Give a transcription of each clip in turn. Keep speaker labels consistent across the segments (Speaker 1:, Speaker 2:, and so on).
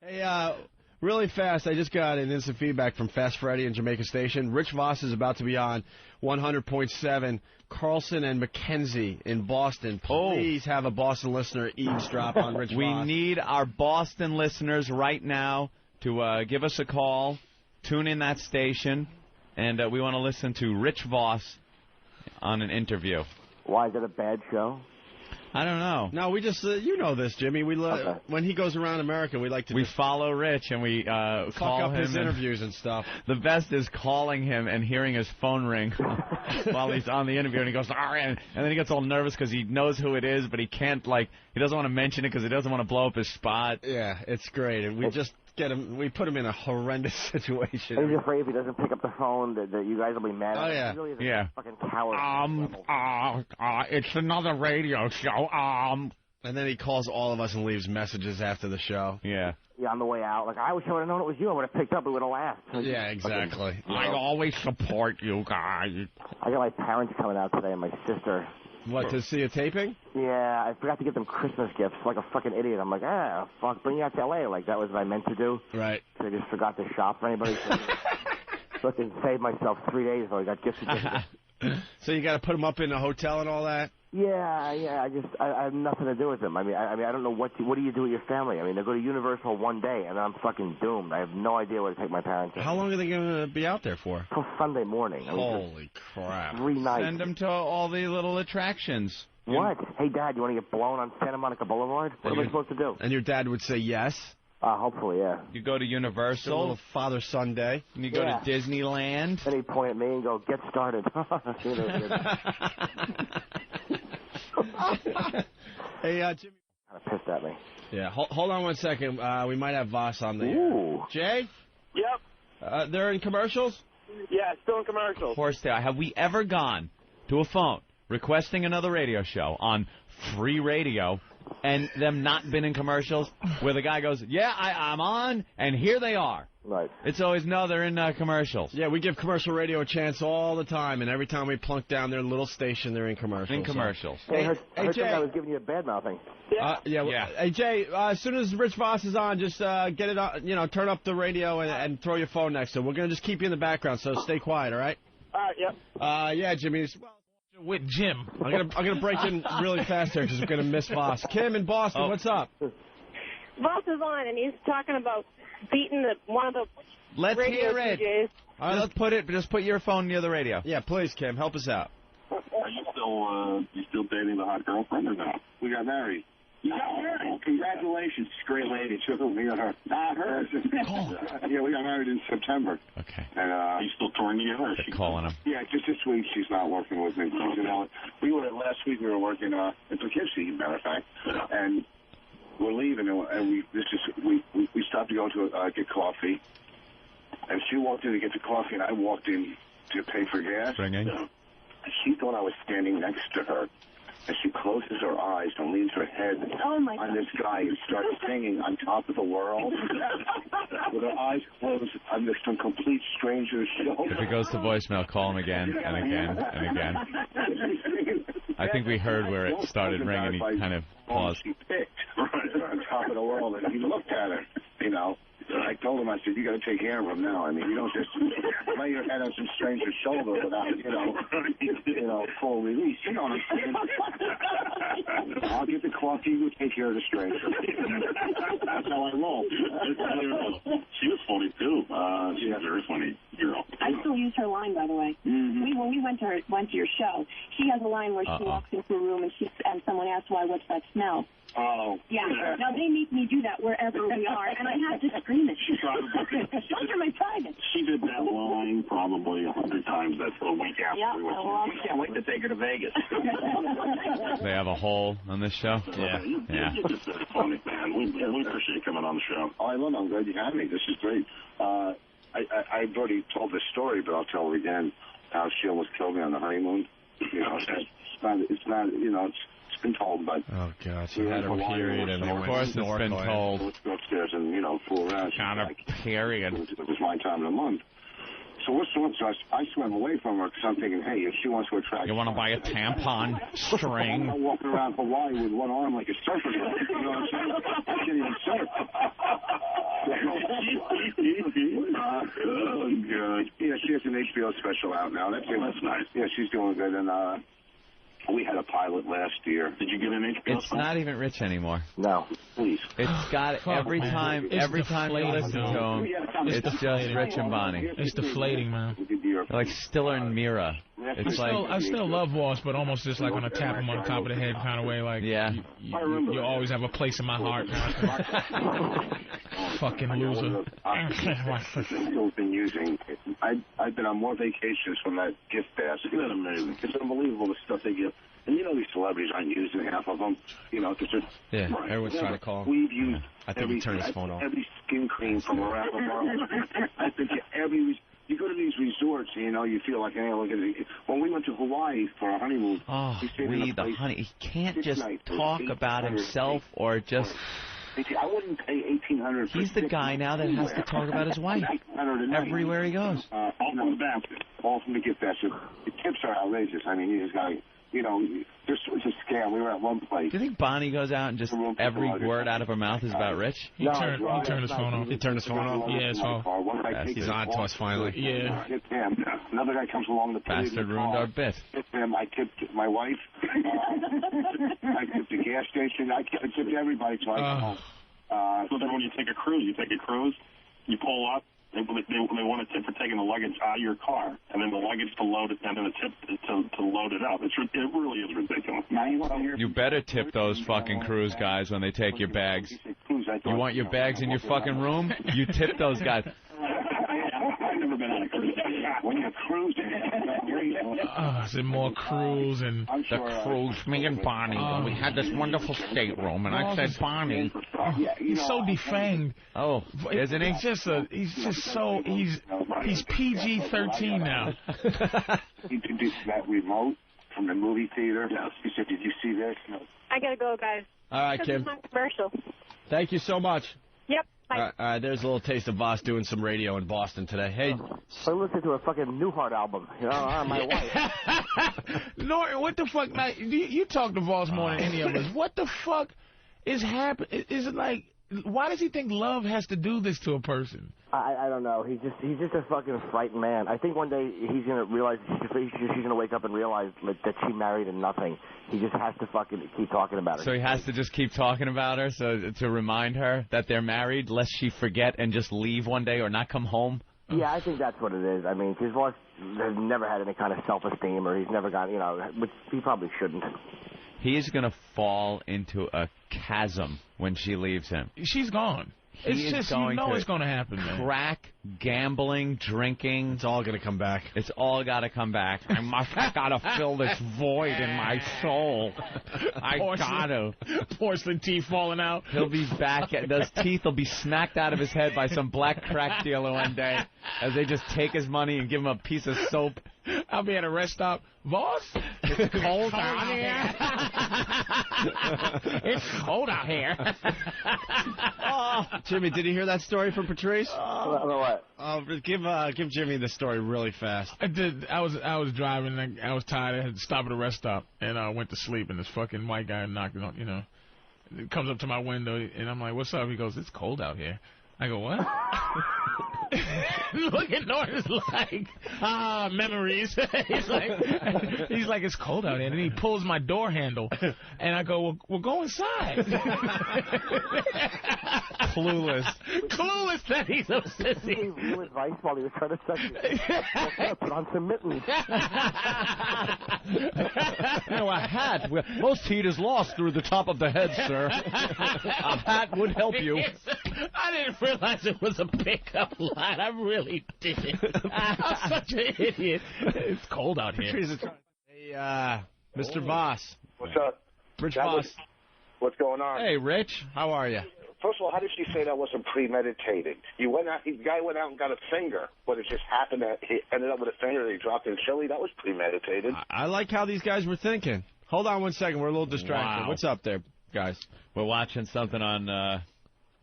Speaker 1: Hey, really fast, I just got an instant feedback from Fast Freddy in Jamaica Station. Rich Voss is about to be on 100.7. Karlson and McKenzie in Boston. Please have a Boston listener eavesdrop on Rich Voss.
Speaker 2: We need our Boston listeners right now to give us a call, tune in that station, and we want to listen to Rich Voss on an interview.
Speaker 3: Why, is it a bad show?
Speaker 2: I don't know.
Speaker 1: No, we just, you know this, Jimmy. We when he goes around America, we like to...
Speaker 2: We follow Rich and we
Speaker 1: fuck
Speaker 2: call
Speaker 1: up
Speaker 2: him
Speaker 1: his interviews and stuff.
Speaker 2: The best is calling him and hearing his phone ring while he's on the interview, and he goes, and then he gets all nervous because he knows who it is, but he can't, he doesn't want to mention it because he doesn't want to blow up his spot.
Speaker 1: Yeah, it's great, and we just get him, we put him in a horrendous situation.
Speaker 3: He's afraid if he doesn't pick up the phone that you guys will be mad at him.
Speaker 1: Yeah.
Speaker 3: He really is
Speaker 2: Yeah.
Speaker 3: a fucking coward.
Speaker 2: It's another radio show,
Speaker 1: And then he calls all of us and leaves messages after the show.
Speaker 2: Yeah.
Speaker 3: Yeah, on the way out. I wish I would have known it was you. I would have picked up. We would have laughed.
Speaker 1: Yeah, exactly.
Speaker 2: I always support you guys.
Speaker 3: I got my parents coming out today and my sister.
Speaker 1: What, to see a taping?
Speaker 3: Yeah, I forgot to get them Christmas gifts like a fucking idiot. I'm like, fuck, bring you out to L.A. Like, that was what I meant to do.
Speaker 1: Right.
Speaker 3: So I just forgot to shop for anybody. So I can save myself 3 days so I got gift certificates.
Speaker 1: So you got to put him up in a hotel and all that?
Speaker 3: Yeah. I have nothing to do with them. I mean, I don't know what do you do with your family? I mean, they go to Universal one day, and then I'm fucking doomed. I have no idea where to take my parents.
Speaker 1: How long are they going to be out there for?
Speaker 3: Till Sunday morning.
Speaker 1: Holy crap.
Speaker 3: 3 nights.
Speaker 2: Send them to all the little attractions.
Speaker 3: What? Hey, Dad, you want to get blown on Santa Monica Boulevard? What am I supposed to do?
Speaker 1: And your dad would say yes?
Speaker 3: Hopefully, yeah.
Speaker 2: You go to Universal.
Speaker 1: A little father-son day.
Speaker 2: And you go to Disneyland.
Speaker 3: Then he'd point at me and go, get started.
Speaker 1: Hey, Jimmy.
Speaker 3: Kind of pissed at me.
Speaker 1: Yeah, hold on one second. We might have Voss on the
Speaker 3: air.
Speaker 1: Jay?
Speaker 4: Yep.
Speaker 1: They're in commercials?
Speaker 4: Yeah, still in commercials.
Speaker 2: Of course they are. Have we ever gone to a phone requesting another radio show on free radio and them not been in commercials where the guy goes, yeah, I'm on, and here they are.
Speaker 3: Right.
Speaker 2: It's always, no, they're in commercials.
Speaker 1: Yeah, we give commercial radio a chance all the time, and every time we plunk down their little station, they're in commercials.
Speaker 2: In commercials.
Speaker 3: Hey, I heard Jay, I was giving you a bad mouthing.
Speaker 1: Yeah. Hey, Jay, as soon as Rich Voss is on, just get it on, turn up the radio and throw your phone next to it. We're going to just keep you in the background, so stay quiet, all right?
Speaker 4: Yep.
Speaker 1: Yeah, Jimmy.
Speaker 2: With Jim.
Speaker 1: I'm gonna break in really fast here because we're gonna miss Voss. Kim in Boston, what's up?
Speaker 5: Voss is on, and he's talking about beating one of the
Speaker 2: Let's
Speaker 5: radio
Speaker 2: hear it.
Speaker 5: DJs.
Speaker 2: All right, just put your phone near the radio.
Speaker 1: Yeah, please, Kim, help us out.
Speaker 6: Are you still dating the hot girlfriend or no? We got married. You got married? Well, congratulations. She's a great lady. She'll me and her. Not her. Yeah, we got married in September.
Speaker 2: Okay.
Speaker 6: And are you still touring together?
Speaker 2: Calling him.
Speaker 6: Yeah, just this week she's not working with me. Last week we were working in Poughkeepsie, matter of fact, and we're leaving, and we stopped to go to get coffee, and she walked in to get the coffee, and I walked in to pay for gas.
Speaker 2: Ringing.
Speaker 6: She thought I was standing next to her. And she closes her eyes and leans her head on this guy and starts singing On Top of the World. With her eyes closed on this some complete stranger's shoulder.
Speaker 2: If it goes to voicemail, call him again and again and again. I think we heard where it started ringing. He kind of paused.
Speaker 6: She picked On Top of the World, and he looked at her, I told him, I said, you got to take care of him now. I mean, you don't just lay your head on some stranger's shoulder without, full release. You know what I'm saying? I'll get the coffee, you take care of the stranger. That's how I roll.
Speaker 7: She was funny, too. She's a very funny girl.
Speaker 8: I still use her line, by the way.
Speaker 7: Mm-hmm.
Speaker 8: When we went to your show, she has a line where she walks into a room and someone asks, what's that smell?
Speaker 7: Oh.
Speaker 8: Yeah. Now, they make me do that wherever we are, and I have to scream it. Those are my privates.
Speaker 7: She did that line probably 100 times. That's the week after we went. We can't wait to take her to Vegas.
Speaker 2: They have a hole on this show?
Speaker 7: Yeah. You're just very funny, man. We appreciate you coming on the show.
Speaker 6: Oh, I love it. I'm glad you had me. This is great. I've already told this story, but I'll tell it again. How she almost killed me on the honeymoon. It's been told, but...
Speaker 1: Oh, God, she had her period, and
Speaker 2: of course it's been told.
Speaker 6: Let's go upstairs and, fool around.
Speaker 2: Got a period.
Speaker 6: It was my time of the month. So I swam away from her because I'm thinking, hey, if she wants to attract...
Speaker 2: You want to buy a tampon string?
Speaker 6: I'm not walking around Hawaii with one arm like a surfer. You know what I'm saying? I can't even surf.
Speaker 7: Oh, God.
Speaker 6: Yeah, she has an HBO special out now. That's nice. Yeah, she's doing good. And we had a pilot last year.
Speaker 7: Did you get an HBO
Speaker 2: It's not even Rich anymore.
Speaker 3: No.
Speaker 6: Please.
Speaker 2: It's got every time you listen to him, it's just Rich and Bonnie.
Speaker 9: It's deflating, man.
Speaker 2: They're like Stiller and Mira. It's
Speaker 9: I still love Voss, but almost just like on a tap him on the top of the head kind of way. Like,
Speaker 2: yeah.
Speaker 9: You always have a place in my heart. Fucking loser.
Speaker 6: I've been using. I've been on more vacations from that gift basket. Isn't that amazing? It's unbelievable the stuff they give. And you know these celebrities aren't using half of them. You know, because
Speaker 1: yeah, everyone's trying to call him.
Speaker 6: We've used.
Speaker 1: I think he turned his phone off.
Speaker 6: Every skin cream from around the world. I think every. You go to these resorts, and, you know, you feel like, hey, look at it. When we went to Hawaii for our honeymoon,
Speaker 2: he can't just talk about himself or just.
Speaker 6: I wouldn't pay $1,800.
Speaker 2: He's the guy now that has to talk about his wife everywhere he goes.
Speaker 6: All from the basket. All from the gift basket. The tips are outrageous. I mean, you just got to, you know, it's a scam. We were at one place.
Speaker 2: Do you think Bonnie goes out and just every word out of her mouth is about Rich?
Speaker 9: He turned his phone off.
Speaker 1: He turned his phone off?
Speaker 9: Yeah, so.
Speaker 1: He's on to us finally.
Speaker 9: Yeah.
Speaker 6: Another guy comes along the
Speaker 2: bastard ruined our bit.
Speaker 6: I tipped my wife. I tipped the gas station. I tipped everybody. So I go home.
Speaker 7: So then when you take a cruise, you pull up. They want a tip for taking the luggage out of your car, and then the luggage to load it, and then the tip to load it up. It really is ridiculous.
Speaker 2: You better tip those fucking cruise guys when they take your bags. You want your bags in your fucking room? You tip those guys.
Speaker 7: I've never been on a cruise.
Speaker 6: When you're cruising,
Speaker 9: is it more cruise and
Speaker 10: the cruise? Me and Bonnie, we had this wonderful stateroom, and I said, Bonnie,
Speaker 9: he's so defanged.
Speaker 2: Oh, isn't he?
Speaker 9: He's PG-13 now.
Speaker 6: He introduced that remote from the movie theater. He said, "Did you see this?" No.
Speaker 5: I gotta go, guys.
Speaker 1: All right, Kim.
Speaker 5: Commercial.
Speaker 1: Thank you so much.
Speaker 5: Yep. Bye.
Speaker 1: All right, there's a little taste of Voss doing some radio in Boston today. Hey,
Speaker 3: I listened to a fucking Newhart album. You know, my wife.
Speaker 9: Norton, what the fuck? Like, you talk to Voss more than any of us. What the fuck is happening? Is it like? Why does he think love has to do this to a person?
Speaker 3: I don't know. He's just a fucking frightened man. I think one day he's gonna realize she's gonna wake up and realize that she married and nothing. He just has to fucking keep talking about her.
Speaker 2: So he has to just keep talking about her, so to remind her that they're married, lest she forget and just leave one day or not come home.
Speaker 3: Yeah, I think that's what it is. I mean, his wife has never had any kind of self-esteem, or he's never got, you know, which he probably shouldn't.
Speaker 2: He's gonna fall into a chasm when she leaves him.
Speaker 9: She's gone. It's just, you know it's going to happen, man.
Speaker 2: Crack, gambling, drinking.
Speaker 1: It's all going to come back.
Speaker 2: It's all got to come back. I got to fill this void in my soul. I got to.
Speaker 9: Porcelain teeth falling out.
Speaker 2: He'll be back. Those teeth will be smacked out of his head by some black crack dealer one day as they just take his money and give him a piece of soap.
Speaker 9: I'll be at a rest stop. Voss, it's cold out here. It's cold out here.
Speaker 1: Oh, Jimmy, did you hear that story from Patrice?
Speaker 3: What?
Speaker 1: Give Jimmy the story really fast.
Speaker 9: I did. I was driving. And I was tired. I had to stop at a rest stop, and I went to sleep. And this fucking white guy knocked on. You know, comes up to my window, and I'm like, "What's up?" He goes, "It's cold out here." I go, "What?" Look at Norton's like, memories. he's like, it's cold out here. And he pulls my door handle. And I go, well go inside. Clueless that he's so sissy.
Speaker 3: He gave you advice while he was trying to suck you. Put on some mittens.
Speaker 2: A hat. Most heat is lost through the top of the head, sir. A hat would help you.
Speaker 9: I didn't realize it was a pickup line. I really didn't. I'm such an idiot. It's cold out here.
Speaker 1: Hey, Mr. Voss.
Speaker 6: What's up?
Speaker 1: Rich Voss.
Speaker 6: What's going on?
Speaker 1: Hey, Rich. How are you?
Speaker 6: First of all, how did she say that wasn't premeditated? The guy went out and got a finger, but it just happened that he ended up with a finger that he dropped in chili. That was premeditated.
Speaker 1: I like how these guys were thinking. Hold on one second. We're a little distracted.
Speaker 2: Wow.
Speaker 1: What's up there, guys?
Speaker 2: We're watching something on...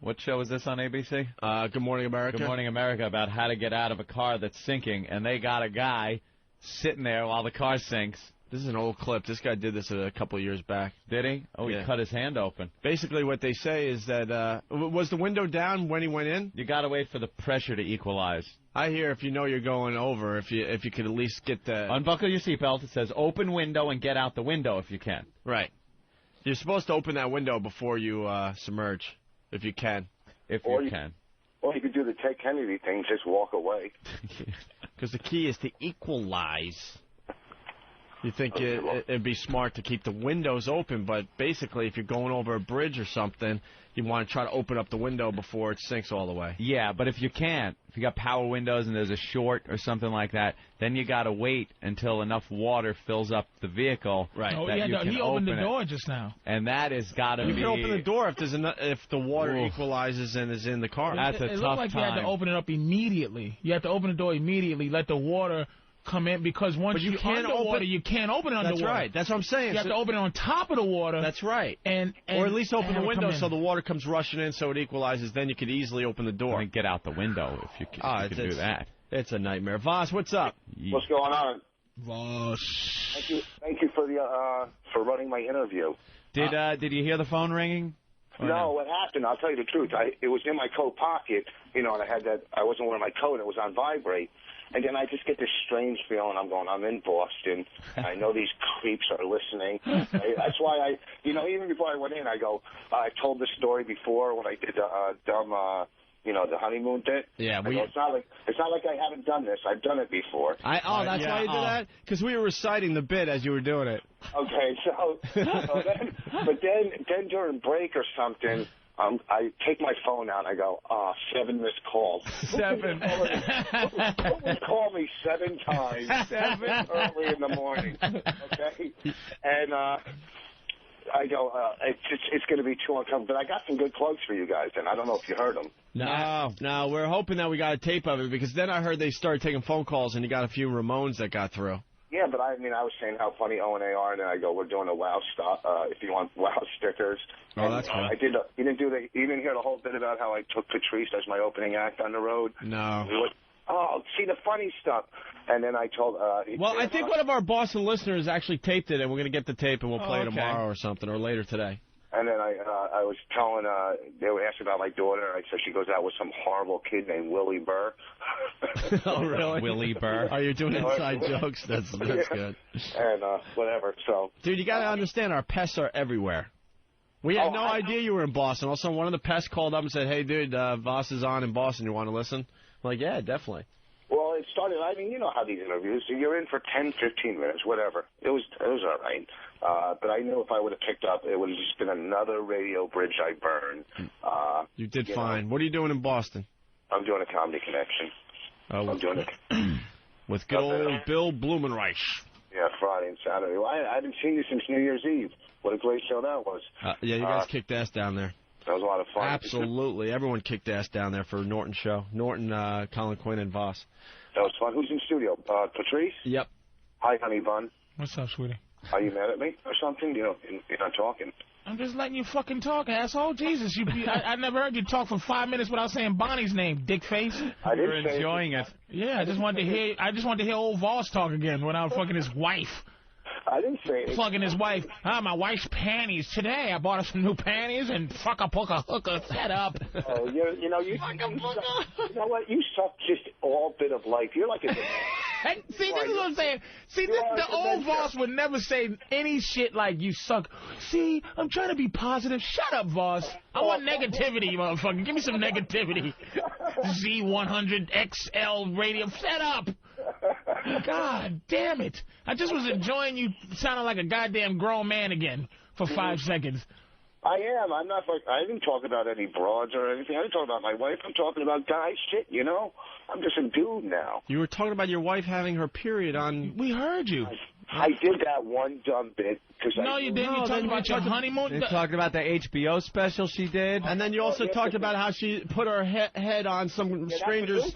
Speaker 2: what show is this on ABC?
Speaker 1: Good Morning America.
Speaker 2: Good Morning America, about how to get out of a car that's sinking, and they got a guy sitting there while the car sinks,
Speaker 1: This is an old clip. This guy did this a couple of years back.
Speaker 2: Did he? Oh,
Speaker 1: yeah.
Speaker 2: He cut his hand open.
Speaker 1: Basically, what they say is that was the window down when he went in?
Speaker 2: You got to wait for the pressure to equalize.
Speaker 1: I hear if you know you're going over, if you could at least get the...
Speaker 2: Unbuckle your seatbelt. It says open window and get out the window if you can.
Speaker 1: Right. You're supposed to open that window before you submerge, if you can.
Speaker 2: If you can.
Speaker 6: Or you could do the Ted Kennedy thing, just walk away.
Speaker 1: Because the key is to equalize. You think it'd be smart to keep the windows open, but basically if you're going over a bridge or something, you want to try to open up the window before it sinks all the way.
Speaker 2: Yeah, but if you can't, if you got power windows and there's a short or something like that, then you got to wait until enough water fills up the vehicle.
Speaker 1: Right.
Speaker 9: Oh,
Speaker 2: that
Speaker 9: yeah, he opened the door
Speaker 2: it.
Speaker 9: just now.
Speaker 2: And that has got to be...
Speaker 1: You can open the door if the water equalizes and is in the car.
Speaker 2: That's a tough time.
Speaker 9: It looked like you had to open it up immediately. You have to open the door immediately, let the water come in, because once you can't underwater, you can't open it underwater.
Speaker 1: That's right. That's what I'm saying.
Speaker 9: You have to open it on top of the water.
Speaker 1: That's right.
Speaker 9: And
Speaker 1: or at least open the window so the water comes rushing in so it equalizes. Then you could easily open the door.
Speaker 2: And get out the window if you can do that.
Speaker 1: It's a nightmare. Voss, what's up?
Speaker 6: What's going on?
Speaker 9: Voss.
Speaker 6: Thank you for running my interview.
Speaker 2: Did you hear the phone ringing?
Speaker 6: No, what happened? I'll tell you the truth. It was in my coat pocket, and I had that. I wasn't wearing my coat. It was on vibrate. And then I just get this strange feeling. I'm in Boston. I know these creeps are listening. That's why even before I went in, I told this story before when I did the the honeymoon bit.
Speaker 1: Yeah,
Speaker 6: it's not like I haven't done this. I've done it before.
Speaker 1: That's why you did that? Because we were reciting the bit as you were doing it.
Speaker 6: Okay, then during break or something, I take my phone out and I go, 7 missed calls.
Speaker 2: 7.
Speaker 6: Who would call me 7 times? 7 early in the morning. Okay? And I go, it's going to be too uncomfortable. But I got some good plugs for you guys, and I don't know if you heard them.
Speaker 1: No, we're hoping that we got a tape of it, because then I heard they started taking phone calls, and you got a few Ramones that got through.
Speaker 6: Yeah, but I was saying how funny O and A are, and then I go, we're doing a WOW stop. If you want WOW stickers.
Speaker 1: Oh, that's cool.
Speaker 6: You didn't hear the whole bit about how I took Patrice as my opening act on the road?
Speaker 1: No.
Speaker 6: See the funny stuff. And then I told...
Speaker 1: I think one of our Boston listeners actually taped it, and we're going to get the tape, and we'll play it tomorrow or something, or later today.
Speaker 6: And then I was telling, they were asking about my daughter. I said she goes out with some horrible kid named Willie Burr.
Speaker 1: Oh, really?
Speaker 2: Willie Burr.
Speaker 1: Oh, you're doing inside jokes. That's good.
Speaker 6: And whatever, so...
Speaker 1: Dude, you got to understand, our pests are everywhere. We had no idea you were in Boston. Also, one of the pests called up and said, hey, dude, Voss is on in Boston. You want to listen? I'm like, yeah, definitely.
Speaker 6: Well, it started, you know how these interviews, you're in for 10, 15 minutes, whatever. It was all right. But I knew if I would have picked up, it would have just been another radio bridge I burned.
Speaker 1: You did fine. What are you doing in Boston?
Speaker 6: I'm doing a Comedy Connection.
Speaker 1: Oh,
Speaker 6: I'm doing it.
Speaker 1: With good old Bill Blumenreich.
Speaker 6: Yeah, Friday and Saturday. Well, I haven't seen you since New Year's Eve. What a great show that was.
Speaker 1: Yeah, you guys kicked ass down there.
Speaker 6: That was a lot of fun.
Speaker 1: Absolutely. Everyone kicked ass down there for Norton's show. Norton, Colin Quinn, and Voss.
Speaker 6: That was fun. Who's in studio? Patrice?
Speaker 1: Yep.
Speaker 6: Hi, honey bun.
Speaker 9: What's up, sweetie?
Speaker 6: Are you mad at me or something? You're not talking.
Speaker 9: I'm just letting you fucking talk, asshole. Jesus, I never heard you talk for 5 minutes without saying Bonnie's name, dick face.
Speaker 2: You're enjoying it.
Speaker 9: Yeah, I just wanted to hear old Voss talk again without fucking his wife.
Speaker 6: I didn't say it.
Speaker 9: Plugging his wife. My wife's panties today. I bought her some new panties and fuck a hooker. Set up.
Speaker 6: Oh, you know what? You suck just all bit of life. You're like a...
Speaker 9: See, this is what I'm saying. See, the old Voss would never say any shit like you suck. See, I'm trying to be positive. Shut up, Voss. I want negativity, motherfucker. Give me some negativity. Z100XL radio. Shut up. God damn it. I just was enjoying you sounding like a goddamn grown man again for 5 seconds.
Speaker 6: I am. I'm not like... I didn't talk about any broads or anything. I didn't talk about my wife. I'm talking about guy shit, you know? I'm just a dude now.
Speaker 1: You were talking about your wife having her period on...
Speaker 9: We heard you.
Speaker 6: I did that one dumb bit.
Speaker 9: No, you didn't. You talked about your honeymoon.
Speaker 2: You talked about the HBO special she did.
Speaker 1: And then you also talked about how she put her head on some strangers...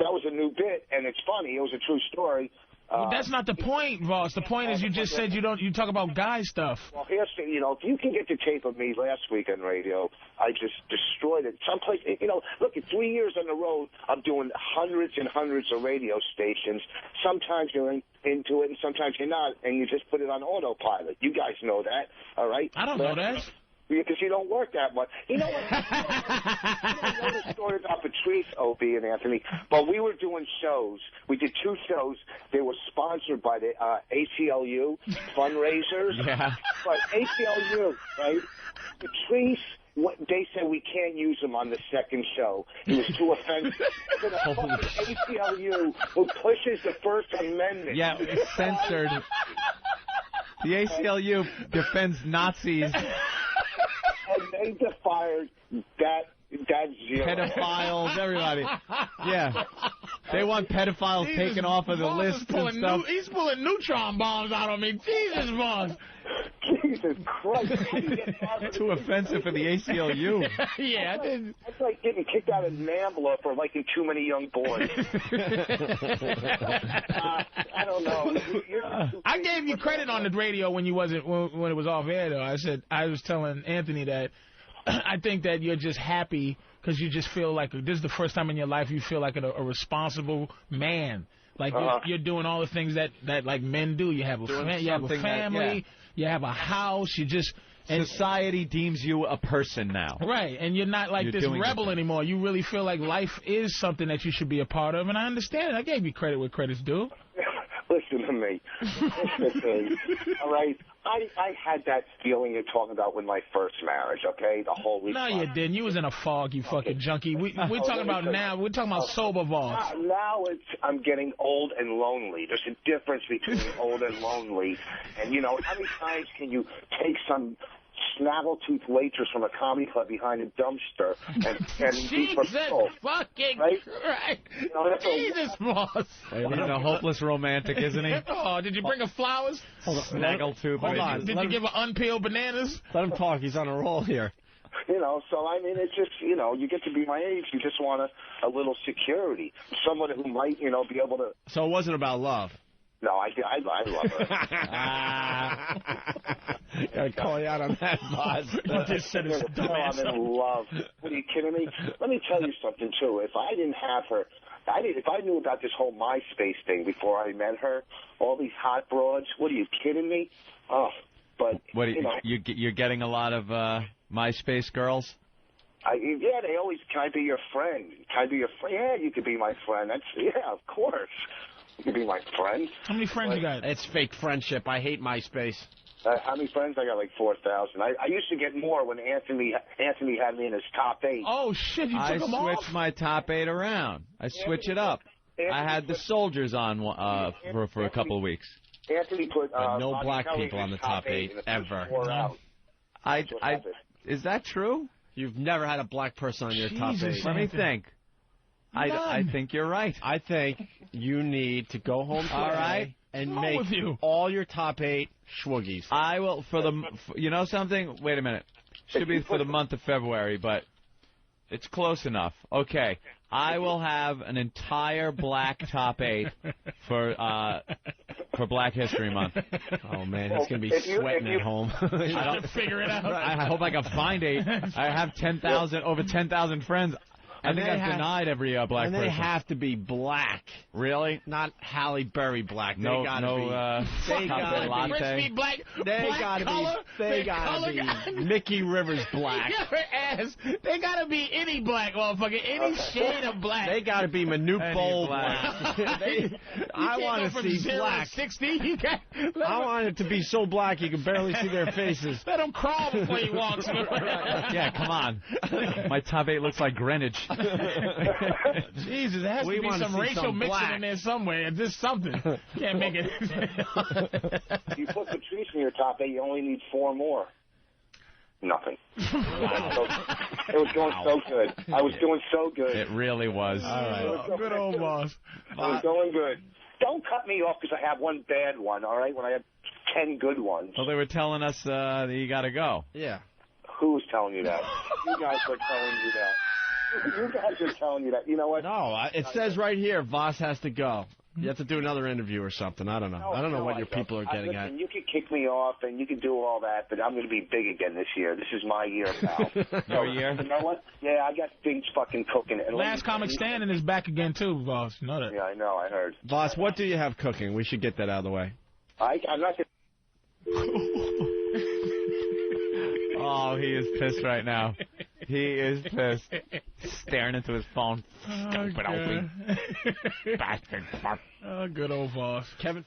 Speaker 6: That was a new bit, and it's funny. It was a true story.
Speaker 9: Well, that's not the point, Voss. The point is you just said you talk about guy stuff.
Speaker 6: Well, here's the, if you can get the tape of me last week on radio, I just destroyed it. Someplace, look, at 3 years on the road, I'm doing hundreds and hundreds of radio stations. Sometimes you're into it, and sometimes you're not, and you just put it on autopilot. You guys know that, all right?
Speaker 9: I don't know that.
Speaker 6: Because you don't work that much. You know what? I know the story about Patrice, Opie, and Anthony, but we were doing shows. We did 2 shows. They were sponsored by the ACLU fundraisers.
Speaker 2: Yeah.
Speaker 6: But ACLU, right? Patrice, they said we can't use him on the second show. He was too offensive. So the ACLU, who pushes the First Amendment.
Speaker 2: Yeah, it's censored. The ACLU defends Nazis.
Speaker 6: And they defied that zero.
Speaker 2: Pedophiles, everybody. Yeah. They want pedophiles taken off of the list and stuff.
Speaker 9: He's pulling neutron bombs out on me. Jesus, Voss.
Speaker 6: Jesus Christ.
Speaker 2: Too offensive for the ACLU.
Speaker 9: Yeah.
Speaker 6: That's like getting kicked out of NAMBLA for liking too many young boys. I don't know.
Speaker 9: I gave you credit on the radio when you wasn't when it was off air, though. I was telling Anthony that I think that you're just happy because you just feel like this is the first time in your life you feel like a responsible man. Like you're doing all the things that like men do. You have a family, you have a house, you just... And
Speaker 2: society deems you a person now.
Speaker 9: Right, and you're not like this rebel anymore. You really feel like life is something that you should be a part of, and I understand it. I gave you credit where credit's due.
Speaker 6: Listen to me. All right? I had that feeling you're talking about with my first marriage, okay? The whole week.
Speaker 9: No, you didn't. You was in a fog, you fucking junkie. We're talking about now. We're talking about sober Voss.
Speaker 6: Now I'm getting old and lonely. There's a difference between old and lonely. And, how many times can you take some snaggletooth waitress from a comedy club behind a dumpster and be for full,
Speaker 9: fucking
Speaker 6: right?
Speaker 9: Christ. Jesus, Voss.
Speaker 2: He's a hopeless romantic, isn't he?
Speaker 9: Oh, did you bring her flowers?
Speaker 2: Snaggletooth.
Speaker 1: Hold on.
Speaker 9: Did you give her unpeeled bananas?
Speaker 1: Let him talk. He's on a roll here.
Speaker 6: So I mean, it's just, you get to be my age, you just want a little security. Someone who might, be able to...
Speaker 1: So it wasn't about love.
Speaker 6: No, I love her.
Speaker 1: Gotta call you out on that, Boz.
Speaker 6: I'm in love. What, are you kidding me? Let me tell you something, too. If I didn't have her, if I knew about this whole MySpace thing before I met her, all these hot broads, what, are you kidding me? Oh, but,
Speaker 2: what, you're getting a lot of MySpace girls?
Speaker 6: Yeah, they always, can I be your friend? Can I be your friend? Yeah, you could be my friend. Yeah, of course. You can be my friend.
Speaker 9: How many friends you got?
Speaker 1: It's fake friendship. I hate MySpace.
Speaker 6: How many friends? I got like 4,000. I used to get more when Anthony had me in his top 8.
Speaker 9: Oh, shit, you took them off?
Speaker 2: I switched my top 8 around. I switch it up. I had the soldiers on for a couple of weeks.
Speaker 6: Anthony put
Speaker 1: no black people on the top 8 ever.
Speaker 2: Is that true?
Speaker 1: You've never had a black person on your top 8.
Speaker 2: Let me think. I think you're right.
Speaker 1: I think you need to go home today and make all your top 8 schwoogies.
Speaker 2: I will something? Wait a minute. Should be for the month of February, but it's close enough. Okay. I will have an entire black top 8 for Black History Month.
Speaker 1: Oh man, he's gonna be sweating at home.
Speaker 9: I don't figure it out.
Speaker 2: I hope I can find 8. I have over 10,000 friends. I think I've denied every black person.
Speaker 1: And they have to be black.
Speaker 2: Really?
Speaker 1: Not Halle Berry black. They gotta
Speaker 9: be crispy black.
Speaker 1: They gotta be Mickey Rivers black.
Speaker 9: They gotta be any black motherfucker, any shade of black.
Speaker 1: They gotta be Manute Bowl black. I want to see black.
Speaker 9: 60.
Speaker 2: I want it to be so black you can barely see their faces.
Speaker 9: Let them crawl before he walks.
Speaker 2: Yeah, come on. My top 8 looks like Greenwich.
Speaker 9: Jesus, there has to be some racial mixing in there somewhere. Just something. Can't make it.
Speaker 6: You put Patrice in your top 8, you only need 4 more. Nothing. It was going so good. I was doing so good.
Speaker 2: It really was.
Speaker 1: All right.
Speaker 9: Good old Boss.
Speaker 6: I was going good. Don't cut me off because I have one bad one, all right, when I have 10 good ones.
Speaker 2: Well, they were telling us that you got to go.
Speaker 1: Yeah.
Speaker 6: Who's telling you that? You guys are telling you that. You guys are telling you that. You know what?
Speaker 1: No, it says right here, Voss has to go. You have to do another interview or something. I don't know. I don't know what your people are getting
Speaker 6: listen,
Speaker 1: at.
Speaker 6: You can kick me off and you can do all that, but I'm going to be big again this year. This is my year, pal.
Speaker 2: Your year?
Speaker 6: You know what? Yeah, I got things fucking cooking. And
Speaker 9: Last Comic Standing is back again, too, Voss. You know that.
Speaker 6: Yeah, I know. I heard.
Speaker 1: Voss, what do you have cooking? We should get that out of the way.
Speaker 6: I'm not going
Speaker 2: Oh, he is pissed right now. He is pissed. Staring into his phone. Stupid Opie. Bastard.
Speaker 9: Oh, good old Voss.
Speaker 1: Kevin.